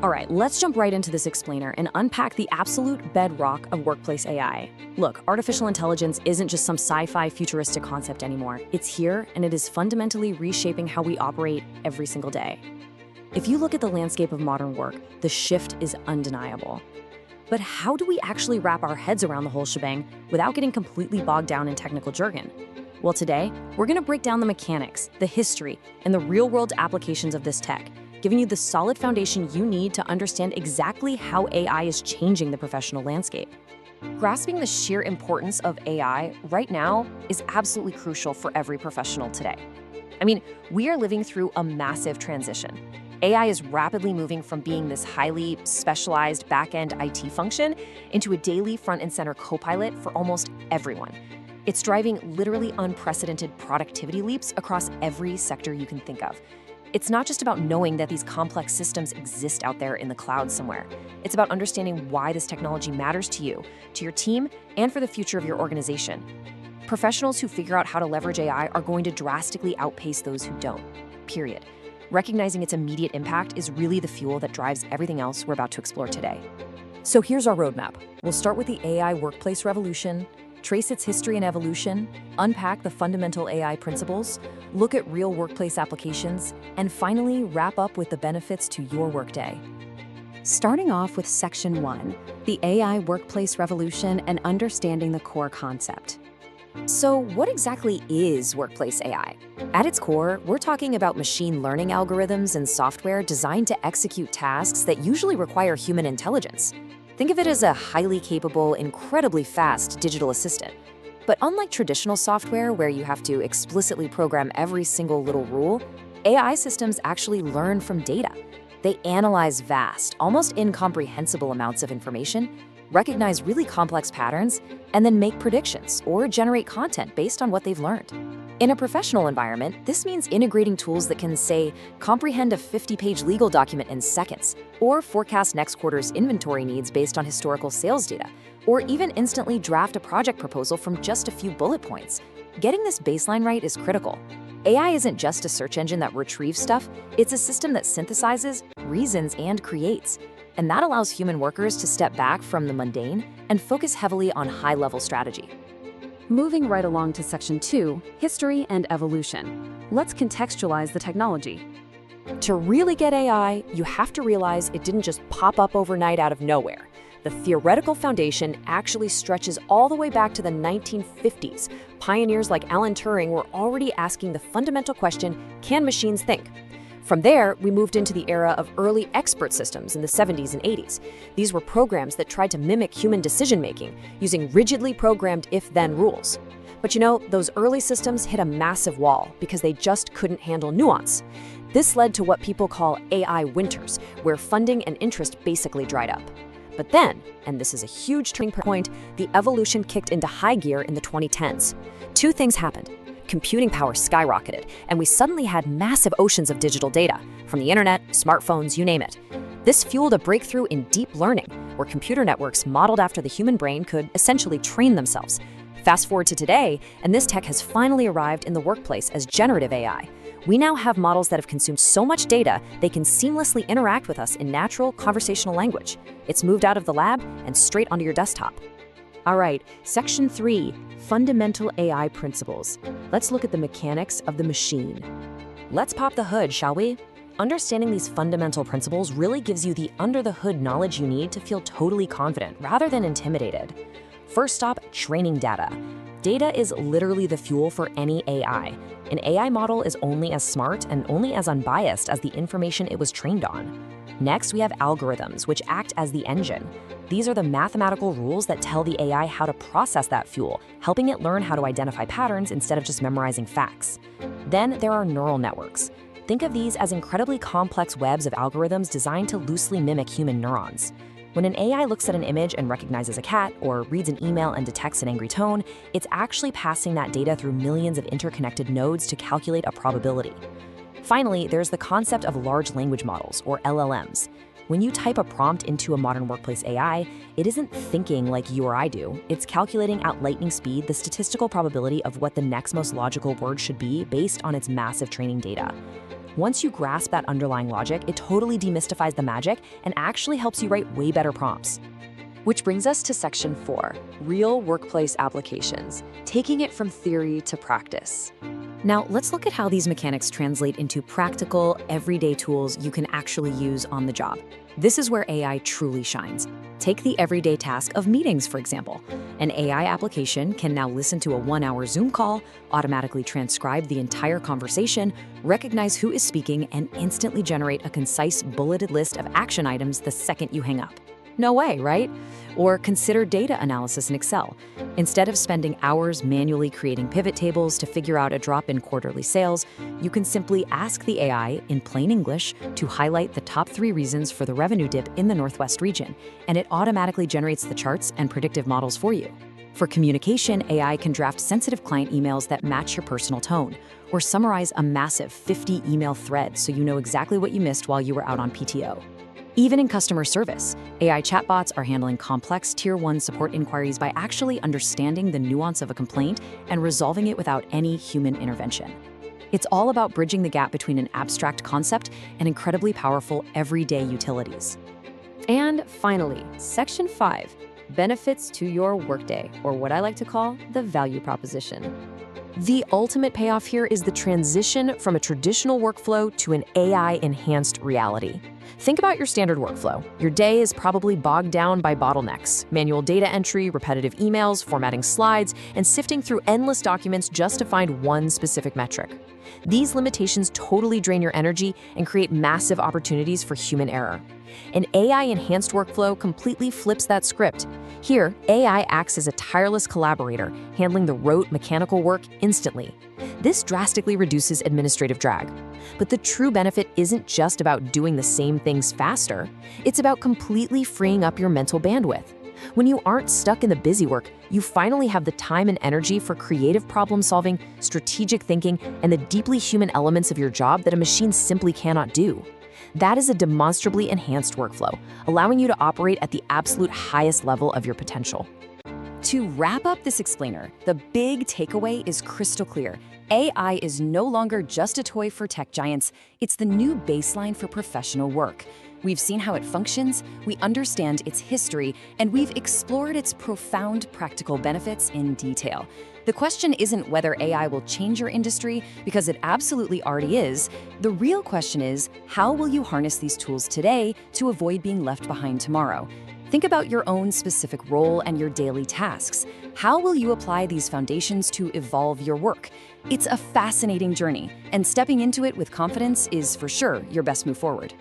All right, let's jump right into this explainer and unpack the absolute bedrock of workplace AI. Look, artificial intelligence isn't just some sci-fi futuristic concept anymore. It's here, and it is fundamentally reshaping how we operate every single day. If you look at the landscape of modern work, the shift is undeniable. But how do we actually wrap our heads around the whole shebang without getting completely bogged down in technical jargon? Well, today, we're going to break down the mechanics, the history, and the real-world applications of this tech, giving you the solid foundation you need to understand exactly how AI is changing the professional landscape. Grasping the sheer importance of AI right now is absolutely crucial for every professional today. I mean, we are living through a massive transition. AI is rapidly moving from being this highly specialized back-end IT function into a daily front and center co-pilot for almost everyone. It's driving literally unprecedented productivity leaps across every sector you can think of. It's not just about knowing that these complex systems exist out there in the cloud somewhere. It's about understanding why this technology matters to you, to your team, and for the future of your organization. Professionals who figure out how to leverage AI are going to drastically outpace those who don't, period. Recognizing its immediate impact is really the fuel that drives everything else we're about to explore today. So here's our roadmap. We'll start with the AI workplace revolution, trace its history and evolution, unpack the fundamental AI principles, look at real workplace applications, and finally wrap up with the benefits to your workday. Starting off with Section 1, the AI workplace revolution and understanding the core concept. So what exactly is workplace AI? At its core, we're talking about machine learning algorithms and software designed to execute tasks that usually require human intelligence. Think of it as a highly capable, incredibly fast digital assistant. But unlike traditional software where you have to explicitly program every single little rule, AI systems actually learn from data. They analyze vast, almost incomprehensible amounts of information, recognize really complex patterns, and then make predictions or generate content based on what they've learned. In a professional environment, this means integrating tools that can, say, comprehend a 50-page legal document in seconds, or forecast next quarter's inventory needs based on historical sales data, or even instantly draft a project proposal from just a few bullet points. Getting this baseline right is critical. AI isn't just a search engine that retrieves stuff, it's a system that synthesizes, reasons, and creates. And that allows human workers to step back from the mundane and focus heavily on high-level strategy. Moving right along to Section 2, history and evolution. Let's contextualize the technology. To really get AI, you have to realize it didn't just pop up overnight out of nowhere. The theoretical foundation actually stretches all the way back to the 1950s. Pioneers like Alan Turing were already asking the fundamental question, can machines think? From there, we moved into the era of early expert systems in the 70s and 80s. These were programs that tried to mimic human decision-making, using rigidly programmed if-then rules. But you know, those early systems hit a massive wall because they just couldn't handle nuance. This led to what people call AI winters, where funding and interest basically dried up. But then, and this is a huge turning point, the evolution kicked into high gear in the 2010s. Two things happened. Computing power skyrocketed, and we suddenly had massive oceans of digital data, from the internet, smartphones, you name it. This fueled a breakthrough in deep learning, where computer networks modeled after the human brain could essentially train themselves. Fast forward to today, and this tech has finally arrived in the workplace as generative AI. We now have models that have consumed so much data, they can seamlessly interact with us in natural, conversational language. It's moved out of the lab and straight onto your desktop. All right, Section 3, fundamental AI principles. Let's look at the mechanics of the machine. Let's pop the hood, shall we? Understanding these fundamental principles really gives you the under-the-hood knowledge you need to feel totally confident rather than intimidated. First stop, training data. Data is literally the fuel for any AI. An AI model is only as smart and only as unbiased as the information it was trained on. Next, we have algorithms, which act as the engine. These are the mathematical rules that tell the AI how to process that fuel, helping it learn how to identify patterns instead of just memorizing facts. Then there are neural networks. Think of these as incredibly complex webs of algorithms designed to loosely mimic human neurons. When an AI looks at an image and recognizes a cat, or reads an email and detects an angry tone, it's actually passing that data through millions of interconnected nodes to calculate a probability. Finally, there's the concept of large language models, or LLMs. When you type a prompt into a modern workplace AI, it isn't thinking like you or I do. It's calculating at lightning speed the statistical probability of what the next most logical word should be based on its massive training data. Once you grasp that underlying logic, it totally demystifies the magic and actually helps you write way better prompts. Which brings us to section 4, real workplace applications, taking it from theory to practice. Now, let's look at how these mechanics translate into practical, everyday tools you can actually use on the job. This is where AI truly shines. Take the everyday task of meetings, for example. An AI application can now listen to a 1-hour Zoom call, automatically transcribe the entire conversation, recognize who is speaking, and instantly generate a concise, bulleted list of action items the second you hang up. No way, right? Or consider data analysis in Excel. Instead of spending hours manually creating pivot tables to figure out a drop in quarterly sales, you can simply ask the AI in plain English to highlight the top 3 reasons for the revenue dip in the Northwest region, and it automatically generates the charts and predictive models for you. For communication, AI can draft sensitive client emails that match your personal tone, or summarize a massive 50 email thread so you know exactly what you missed while you were out on PTO. Even in customer service, AI chatbots are handling complex Tier 1 support inquiries by actually understanding the nuance of a complaint and resolving it without any human intervention. It's all about bridging the gap between an abstract concept and incredibly powerful everyday utilities. And finally, section 5, benefits to your workday, or what I like to call the value proposition. The ultimate payoff here is the transition from a traditional workflow to an AI-enhanced reality. Think about your standard workflow. Your day is probably bogged down by bottlenecks, manual data entry, repetitive emails, formatting slides, and sifting through endless documents just to find one specific metric. These limitations totally drain your energy and create massive opportunities for human error. An AI-enhanced workflow completely flips that script. Here, AI acts as a tireless collaborator, handling the rote mechanical work instantly. This drastically reduces administrative drag. But the true benefit isn't just about doing the same things faster. It's about completely freeing up your mental bandwidth. When you aren't stuck in the busy work, you finally have the time and energy for creative problem solving, strategic thinking, and the deeply human elements of your job that a machine simply cannot do. That is a demonstrably enhanced workflow, allowing you to operate at the absolute highest level of your potential. To wrap up this explainer, the big takeaway is crystal clear. AI is no longer just a toy for tech giants, it's the new baseline for professional work. We've seen how it functions, we understand its history, and we've explored its profound practical benefits in detail. The question isn't whether AI will change your industry, because it absolutely already is. The real question is, how will you harness these tools today to avoid being left behind tomorrow? Think about your own specific role and your daily tasks. How will you apply these foundations to evolve your work? It's a fascinating journey, and stepping into it with confidence is for sure your best move forward.